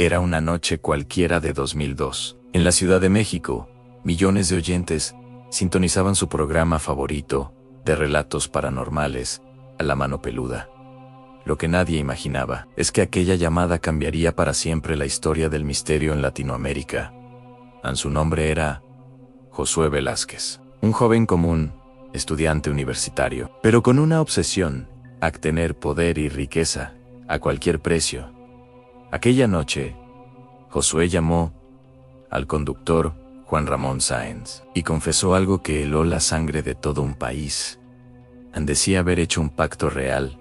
Era una noche cualquiera de 2002. En la Ciudad de México, millones de oyentes sintonizaban su programa favorito de relatos paranormales, A la Mano Peluda. Lo que nadie imaginaba es que aquella llamada cambiaría para siempre la historia del misterio en Latinoamérica. Su nombre era Josué Velázquez, un joven común, estudiante universitario, pero con una obsesión a tener poder y riqueza a cualquier precio. Aquella noche, Josué llamó al conductor Juan Ramón Sáenz y confesó algo que heló la sangre de todo un país. Decía haber hecho un pacto real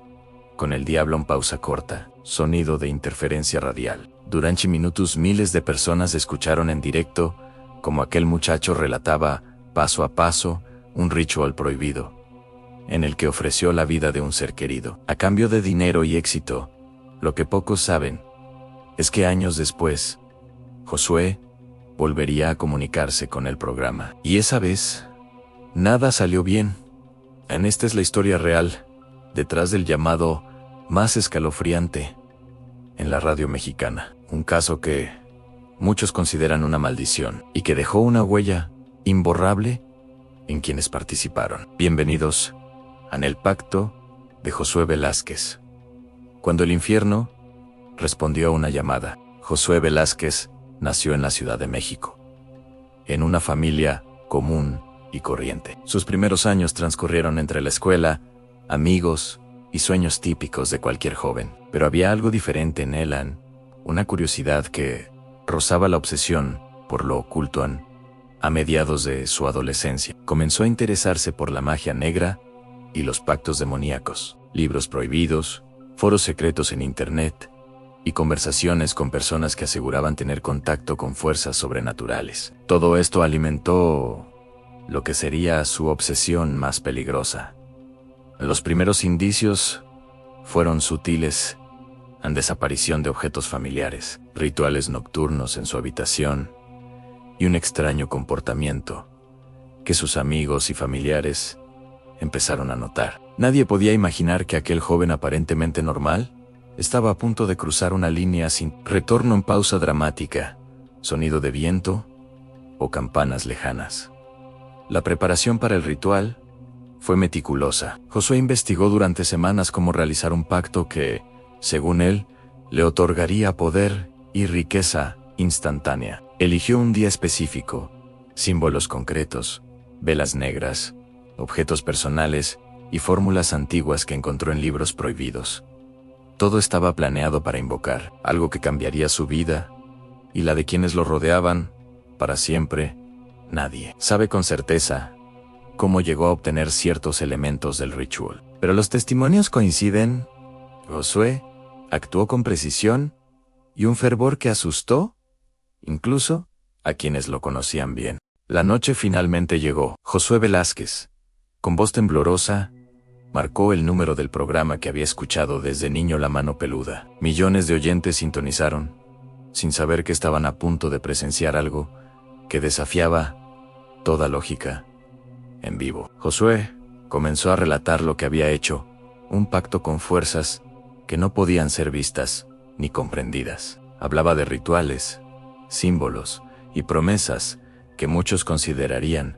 con el diablo en pausa corta, sonido de interferencia radial. Durante minutos miles de personas escucharon en directo como aquel muchacho relataba, paso a paso, un ritual prohibido, en el que ofreció la vida de un ser querido, a cambio de dinero y éxito. Lo que pocos saben es que años después, Josué volvería a comunicarse con el programa. Y esa vez, nada salió bien. Esta es la historia real, detrás del llamado más escalofriante en la radio mexicana. Un caso que muchos consideran una maldición y que dejó una huella imborrable en quienes participaron. Bienvenidos a El Pacto de Josué Velázquez. Cuando el infierno respondió a una llamada. Josué Velázquez nació en la Ciudad de México, en una familia común y corriente. Sus primeros años transcurrieron entre la escuela, amigos y sueños típicos de cualquier joven. Pero había algo diferente en él, una curiosidad que rozaba la obsesión por lo oculto. A mediados de su adolescencia, comenzó a interesarse por la magia negra y los pactos demoníacos, libros prohibidos, foros secretos en internet y conversaciones con personas que aseguraban tener contacto con fuerzas sobrenaturales. Todo esto alimentó lo que sería su obsesión más peligrosa. Los primeros indicios fueron sutiles: desaparición de objetos familiares, rituales nocturnos en su habitación y un extraño comportamiento que sus amigos y familiares empezaron a notar. Nadie podía imaginar que aquel joven aparentemente normal estaba a punto de cruzar una línea sin retorno. En pausa dramática, sonido de viento o campanas lejanas. La preparación para el ritual fue meticulosa. Josué investigó durante semanas cómo realizar un pacto que, según él, le otorgaría poder y riqueza instantánea. Eligió un día específico, símbolos concretos, velas negras, objetos personales y fórmulas antiguas que encontró en libros prohibidos. Todo estaba planeado para invocar algo que cambiaría su vida y la de quienes lo rodeaban para siempre. Nadie sabe con certeza cómo llegó a obtener ciertos elementos del ritual, pero los testimonios coinciden. Josué actuó con precisión y un fervor que asustó incluso a quienes lo conocían bien. La noche finalmente llegó. Josué Velázquez, con voz temblorosa, marcó el número del programa que había escuchado desde niño, La Mano Peluda. Millones de oyentes sintonizaron, sin saber que estaban a punto de presenciar algo que desafiaba toda lógica. En vivo, Josué comenzó a relatar lo que había hecho, un pacto con fuerzas que no podían ser vistas ni comprendidas. Hablaba de rituales, símbolos y promesas que muchos considerarían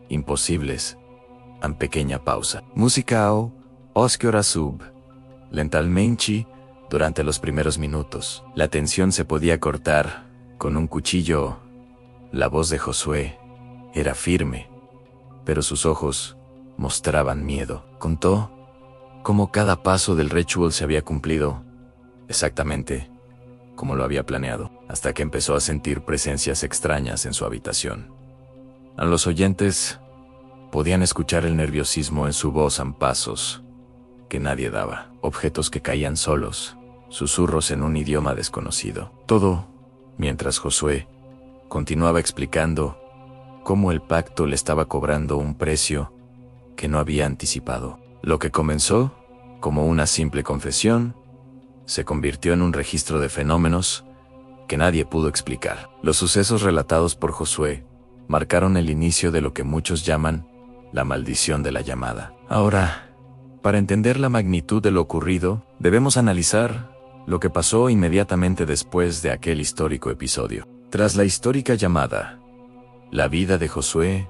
imposibles. En pequeña pausa. Música oscura sub. Lentamente, durante los primeros minutos, la tensión se podía cortar con un cuchillo. La voz de Josué era firme, pero sus ojos mostraban miedo. Contó cómo cada paso del ritual se había cumplido exactamente como lo había planeado, hasta que empezó a sentir presencias extrañas en su habitación. A los oyentes podían escuchar el nerviosismo en su voz, en pasos que nadie daba, objetos que caían solos, susurros en un idioma desconocido. Todo mientras Josué continuaba explicando cómo el pacto le estaba cobrando un precio que no había anticipado. Lo que comenzó como una simple confesión se convirtió en un registro de fenómenos que nadie pudo explicar. Los sucesos relatados por Josué marcaron el inicio de lo que muchos llaman la maldición de la llamada. Ahora, para entender la magnitud de lo ocurrido, debemos analizar lo que pasó inmediatamente después de aquel histórico episodio. Tras la histórica llamada, la vida de Josué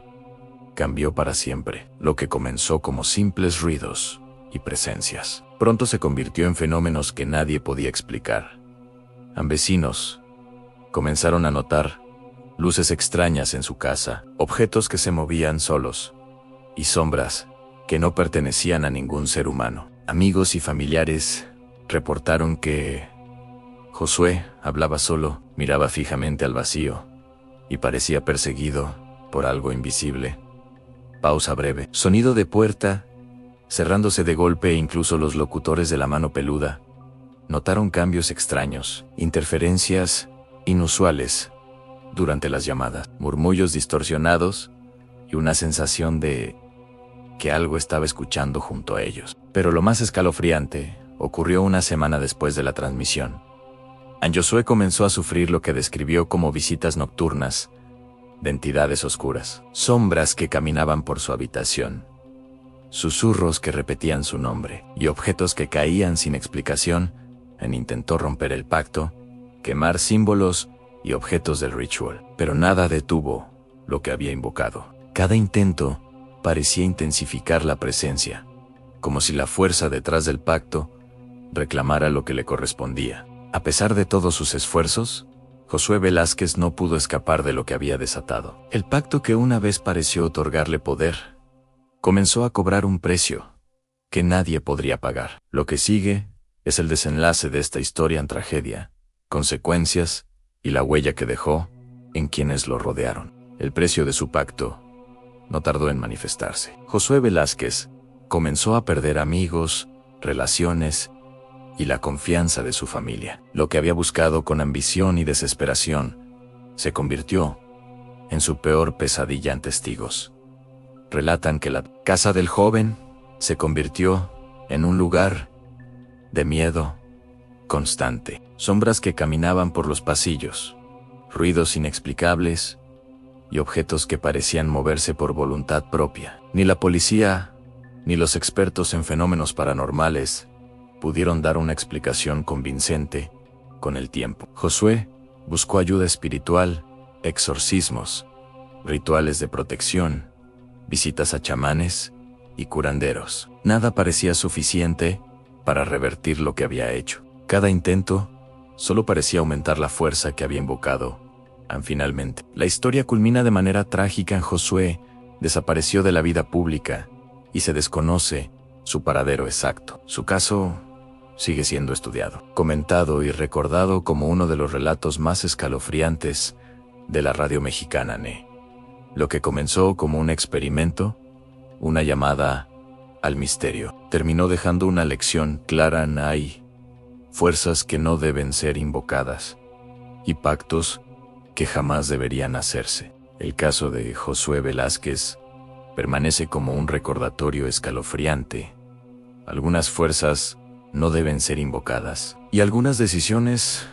cambió para siempre. Lo que comenzó como simples ruidos y presencias, pronto se convirtió en fenómenos que nadie podía explicar. Vecinos comenzaron a notar luces extrañas en su casa, objetos que se movían solos y sombras que no pertenecían a ningún ser humano. Amigos y familiares reportaron que Josué hablaba solo, miraba fijamente al vacío y parecía perseguido por algo invisible. Pausa breve. Sonido de puerta cerrándose de golpe e incluso los locutores de la mano peluda notaron cambios extraños, interferencias inusuales durante las llamadas, murmullos distorsionados y una sensación de que algo estaba escuchando junto a ellos. Pero lo más escalofriante ocurrió una semana después de la transmisión. Josué comenzó a sufrir lo que describió como visitas nocturnas de entidades oscuras, sombras que caminaban por su habitación, susurros que repetían su nombre y objetos que caían sin explicación. Intentó romper el pacto, quemar símbolos y objetos del ritual, pero nada detuvo lo que había invocado. Cada intento parecía intensificar la presencia, como si la fuerza detrás del pacto reclamara lo que le correspondía. A pesar de todos sus esfuerzos, Josué Velázquez no pudo escapar de lo que había desatado. El pacto que una vez pareció otorgarle poder, comenzó a cobrar un precio que nadie podría pagar. Lo que sigue es el desenlace de esta historia en tragedia, consecuencias y la huella que dejó en quienes lo rodearon. El precio de su pacto no tardó en manifestarse. Josué Velázquez comenzó a perder amigos, relaciones y la confianza de su familia. Lo que había buscado con ambición y desesperación se convirtió en su peor pesadilla ante testigos. Relatan que la casa del joven se convirtió en un lugar de miedo constante. Sombras que caminaban por los pasillos, ruidos inexplicables y objetos que parecían moverse por voluntad propia. Ni la policía ni los expertos en fenómenos paranormales pudieron dar una explicación convincente con el tiempo. Josué buscó ayuda espiritual, exorcismos, rituales de protección, visitas a chamanes y curanderos. Nada parecía suficiente para revertir lo que había hecho. Cada intento solo parecía aumentar la fuerza que había invocado. Finalmente, la historia culmina de manera trágica. Josué desapareció de la vida pública y se desconoce su paradero exacto. Su caso sigue siendo estudiado, comentado y recordado como uno de los relatos más escalofriantes de la radio mexicana. Lo que comenzó como un experimento, una llamada al misterio, terminó dejando una lección clara. Hay fuerzas que no deben ser invocadas y pactos que jamás deberían hacerse. El caso de Josué Velázquez permanece como un recordatorio escalofriante. Algunas fuerzas no deben ser invocadas y algunas decisiones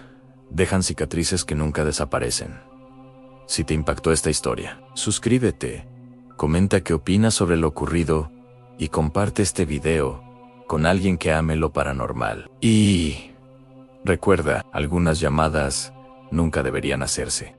dejan cicatrices que nunca desaparecen. Si te impactó esta historia, suscríbete, comenta qué opinas sobre lo ocurrido y comparte este video con alguien que ame lo paranormal. Y recuerda, algunas llamadas nunca deberían hacerse.